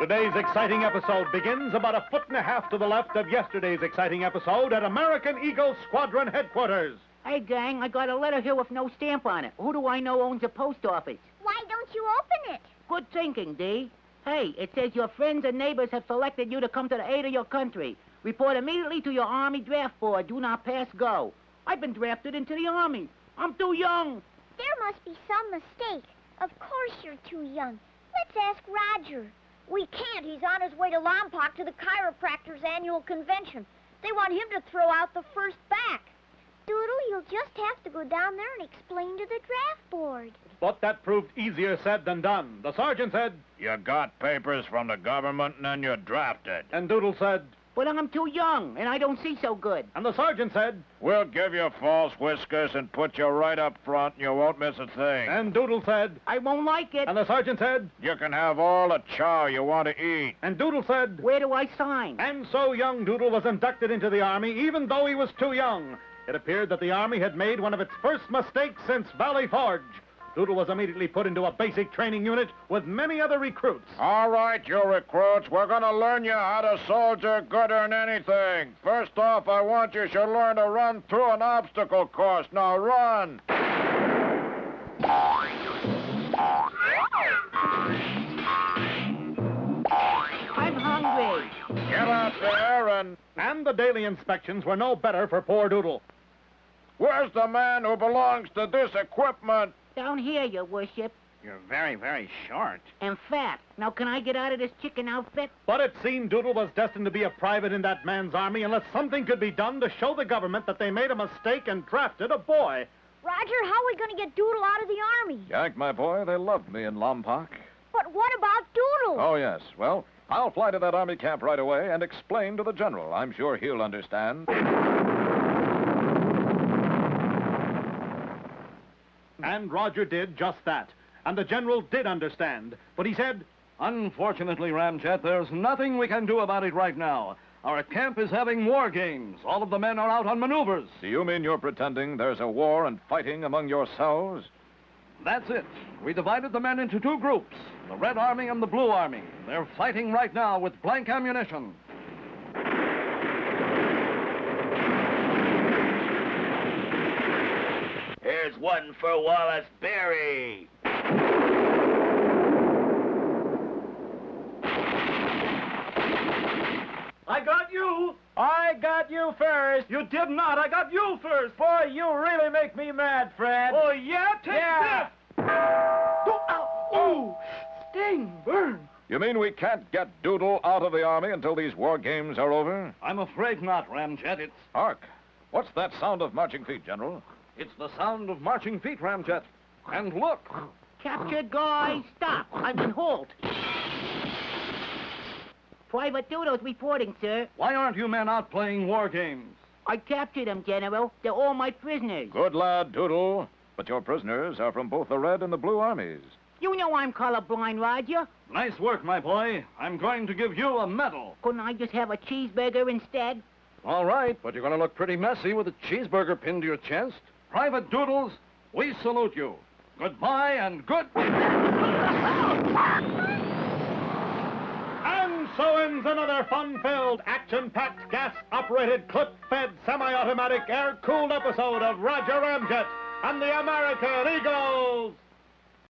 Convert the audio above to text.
Today's exciting episode begins about a foot and a half to the left of yesterday's exciting episode at American Eagle Squadron headquarters. Hey, gang, I got a letter here with no stamp on it. Who do I know owns a post office? Why don't you open it? Good thinking, Dee. Hey, it says your friends and neighbors have selected you to come to the aid of your country. Report immediately to your Army Draft Board. Do not pass go. I've been drafted into the Army. I'm too young. There must be some mistake. Of course you're too young. Let's ask Roger. We can't. He's on his way to Lompoc to the chiropractor's annual convention. They want him to throw out the first back. Doodle, you'll just have to go down there and explain to the draft board. But that proved easier said than done. The sergeant said, "You got papers from the government and then you're drafted." and Doodle said, But I'm too young, and I don't see so good. and the sergeant said, "We'll give you false whiskers and put you right up front and you won't miss a thing. and Doodle said, I won't like it. and the sergeant said, You can have all the chow you want to eat." and Doodle said, Where do I sign? and so young Doodle was inducted into the Army even though he was too young. It appeared that the Army had made one of its first mistakes since Valley Forge. Doodle was immediately put into a basic training unit with many other recruits. All right, you recruits, we're going to learn you how to soldier good than anything. First off, I want you to learn to run through an obstacle course. Now run. I'm hungry. Get out there And the daily inspections were no better for poor Doodle. Where's the man who belongs to this equipment? Down here, your worship. You're very, very short. And fat. Now, can I get out of this chicken outfit? But it seemed Doodle was destined to be a private in that man's army unless something could be done to show the government that they made a mistake and drafted a boy. Roger, how are we going to get Doodle out of the Army? Yank, my boy, they loved me in Lompoc. But what about Doodle? Oh, yes. Well, I'll fly to that Army camp right away and explain to the general. I'm sure he'll understand. And Roger did just that. And the general did understand. But he said, Unfortunately, Ramjet, there's nothing we can do about it right now. Our camp is having war games. All of the men are out on maneuvers. Do you mean you're pretending there's a war and fighting among yourselves? That's it. We divided the men into two groups, the Red Army and the Blue Army. They're fighting right now with blank ammunition. Here's one for Wallace Berry. I got you! I got you first! You did not! I got you first! Boy, you really make me mad, Fred! Oh, yeah? Take this! Oh, sting, burn! You mean we can't get Doodle out of the Army until these war games are over? I'm afraid not, Ramjet. Hark! What's that sound of marching feet, General? It's the sound of marching feet, Ramjet. And look! Captured guy, stop. I mean, halt. Private Doodle's reporting, sir. Why aren't you men out playing war games? I captured them, General. They're all my prisoners. Good lad, Doodle. But your prisoners are from both the Red and the Blue Armies. You know I'm colorblind, Roger. Nice work, my boy. I'm going to give you a medal. Couldn't I just have a cheeseburger instead? All right, but you're going to look pretty messy with a cheeseburger pinned to your chest. Private Doodles, we salute you. Goodbye and good... And so ends another fun-filled, action-packed, gas-operated, clip-fed, semi-automatic, air-cooled episode of Roger Ramjet and the American Eagles!